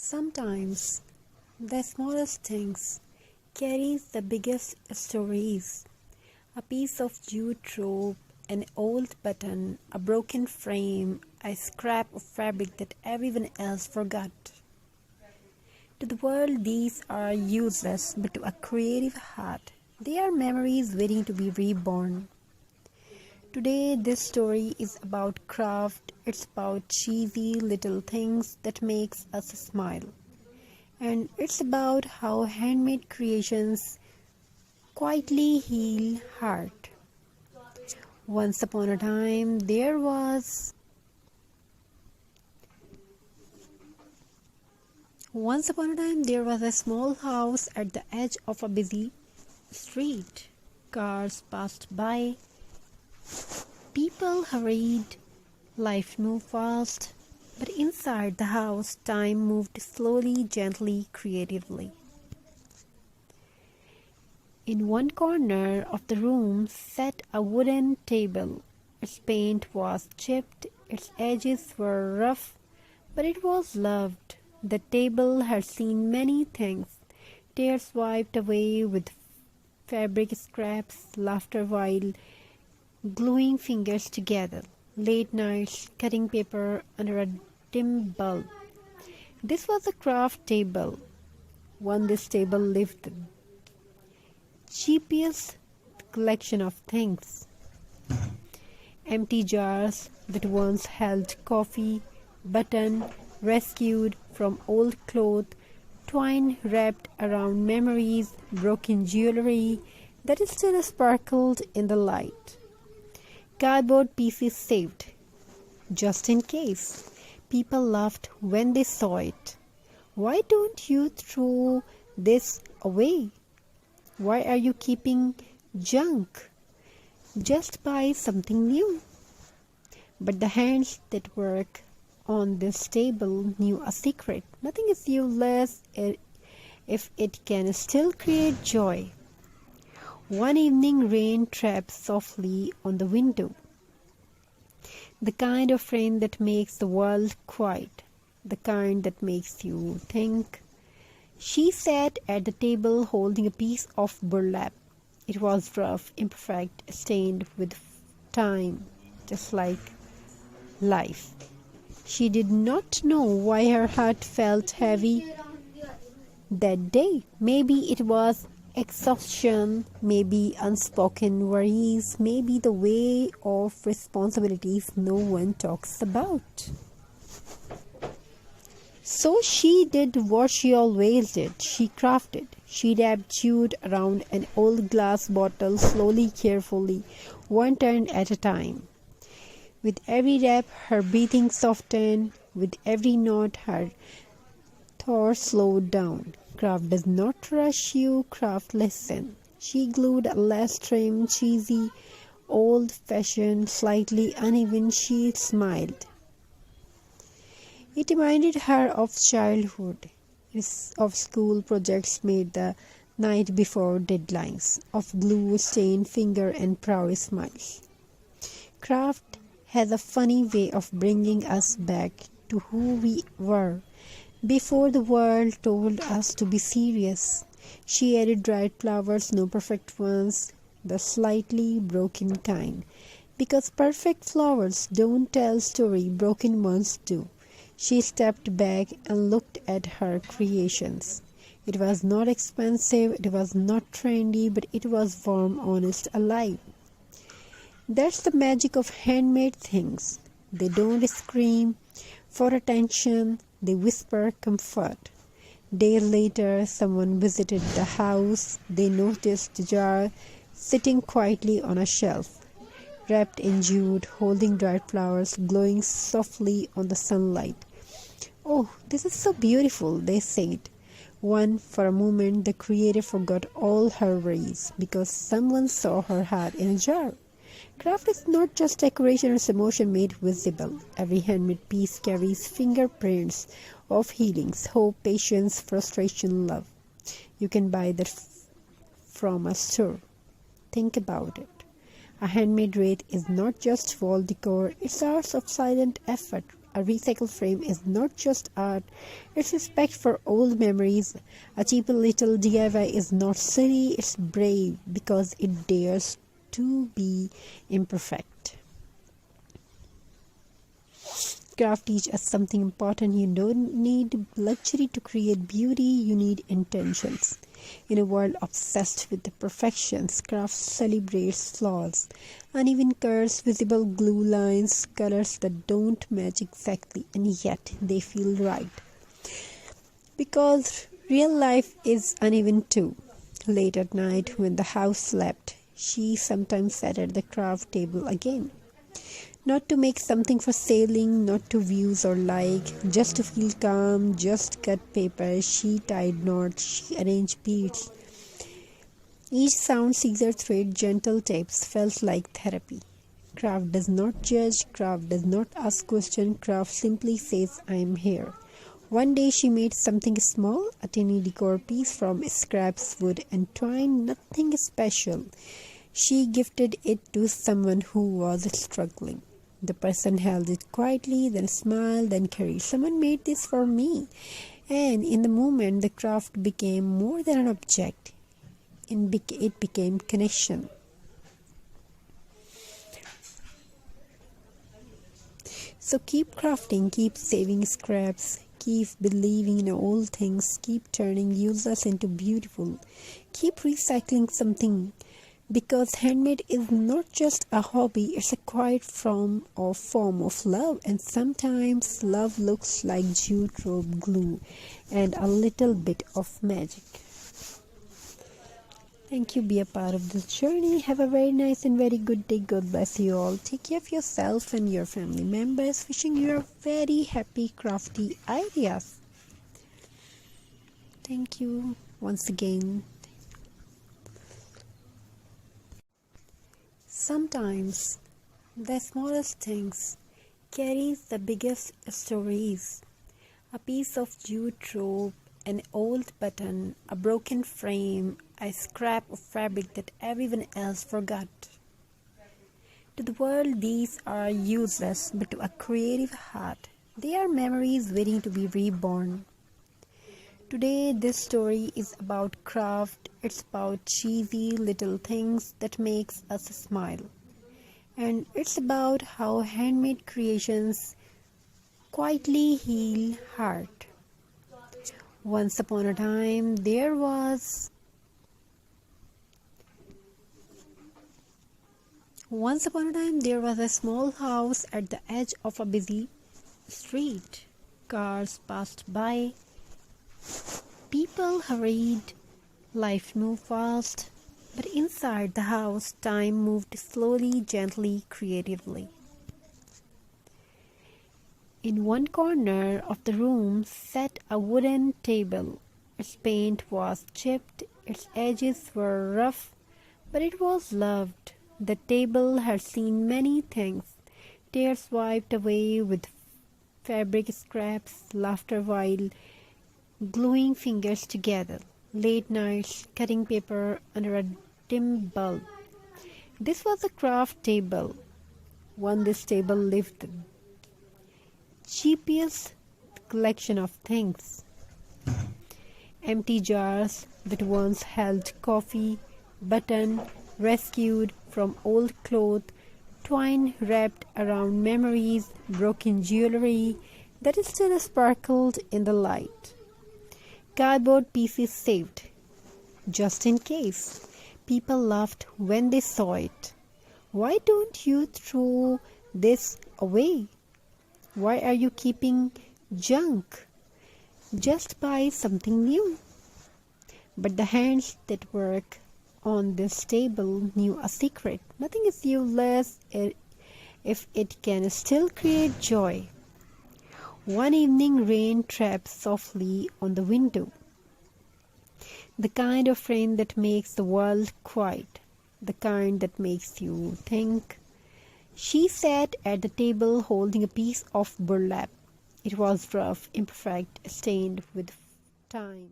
Sometimes the smallest things carries the biggest stories. A piece of jute rope, an old button, a broken frame, a scrap of fabric that everyone else forgot. To the world, these are useless, but to a creative heart, they are memories waiting to be reborn. Today, this story is about craft. It's about cheesy little things that makes us smile. And it's about how handmade creations quietly heal heart. Once upon a time, there was a small house at the edge of a busy street. Cars passed by, people hurried, life moved fast, but inside the house, time moved slowly, gently, creatively. In one corner of the room sat a wooden table. Its paint was chipped, its edges were rough, but it was loved. The table had seen many things, tears wiped away with fabric scraps, laughter while gluing fingers together, late nights cutting paper under a dim bulb. This was a craft table. On this table lived the cheapest collection of things. Empty jars that once held coffee, button rescued from old cloth, twine wrapped around memories, broken jewelry that still sparkled in the light. Cardboard pieces saved, just in case. People laughed when they saw it. Why don't you throw this away? Why are you keeping junk? Just buy something new. But the hands that work on this table knew a secret. Nothing is useless if it can still create joy. One evening, rain tapped softly on the window. The kind of rain that makes the world quiet. The kind that makes you think. She sat at the table holding a piece of burlap. It was rough, imperfect, stained with time, just like life. She did not know why her heart felt heavy that day. Maybe it was exhaustion, maybe unspoken worries, maybe the weight of responsibilities no one talks about. So she did what she always did. She crafted. She wrapped jute around an old glass bottle slowly, carefully, one turn at a time. With every wrap, her breathing softened. With every knot, her thoughts slowed down. Craft does not rush you, craft listen. She glued a less trim, cheesy, old-fashioned, slightly uneven. She smiled. It reminded her of childhood, of school projects made the night before deadlines, of glue-stained finger and proud smiles. Craft has a funny way of bringing us back to who we were before the world told us to be serious. She added dried flowers, no perfect ones, the slightly broken kind. Because perfect flowers don't tell story, broken ones do. She stepped back and looked at her creations. It was not expensive, it was not trendy, but it was warm, honest, alive. That's the magic of handmade things. They don't scream for attention, they whisper comfort. Days later, someone visited the house. They noticed the jar sitting quietly on a shelf, wrapped in jute, holding dried flowers, glowing softly on the sunlight. "Oh, this is so beautiful," they said. For a moment, the creator forgot all her worries because someone saw her heart in a jar. Craft is not just decoration, it's emotion made visible. Every handmade piece carries fingerprints of healings, hope, patience, frustration, love. You can buy that from a store. Think about it. A handmade wreath is not just wall decor, it's hours of silent effort, A recycled frame is not just art, it's respect for old memories. A cheap little DIY is not silly, it's brave because it dares to be imperfect. Craft teach us something important. You don't need luxury to create beauty, you need intentions. In a world obsessed with the perfections, craft celebrates flaws, uneven curves, visible glue lines, colors that don't match exactly, and yet they feel right. Because real life is uneven too. Late at night, when the house slept, she sometimes sat at the craft table again. Not to make something for selling, not to views or like, just to feel calm, just cut paper, she tied knots, she arranged beads. Each sound, scissor thread, gentle taps felt like therapy. Craft does not judge, craft does not ask questions, craft simply says, I am here. One day she made something small, a tiny decor piece from scraps, wood and twine, nothing special. She gifted it to someone who was struggling. The person held it quietly, then smiled, then carried. Someone made this for me. And in the moment, the craft became more than an object. It became connection. So keep crafting, keep saving scraps, keep believing in old things, keep turning useless into beautiful. Keep recycling something. Because handmade is not just a hobby, it's a quiet form of love, and sometimes love looks like jute rope glue and a little bit of magic. Thank you. Be a part of this journey. Have a very nice and very good day. God bless you all. Take care of yourself and your family members. Wishing you a very happy crafty ideas. Thank you once again. Sometimes the smallest things carries the biggest stories. A piece of jute rope, an old button, a broken frame, a scrap of fabric that everyone else forgot. To the world, these are useless, but to a creative heart, they are memories waiting to be reborn. Today, this story is about craft. It's about cheesy little things that makes us smile. And it's about how handmade creations quietly heal heart. Once upon a time, there was a small house at the edge of a busy street. Cars passed by. People hurried, life moved fast, but inside the house, time moved slowly, gently, creatively. In one corner of the room sat a wooden table. Its paint was chipped, its edges were rough, but it was loved. The table had seen many things, tears wiped away with fabric scraps, laughter while gluing fingers together, late nights cutting paper under a dim bulb. This was a craft table. On this table lived the cheapest collection of things. Empty jars that once held coffee, button rescued from old cloth, twine wrapped around memories, broken jewelry that still sparkled in the light. Cardboard pieces saved, just in case. People laughed when they saw it. Why don't you throw this away? Why are you keeping junk? Just buy something new. But the hands that work on this table knew a secret. Nothing is useless if it can still create joy. One evening, rain tapped softly on the window. The kind of rain that makes the world quiet, the kind that makes you think. She sat at the table holding a piece of burlap. It was rough, imperfect, stained with time.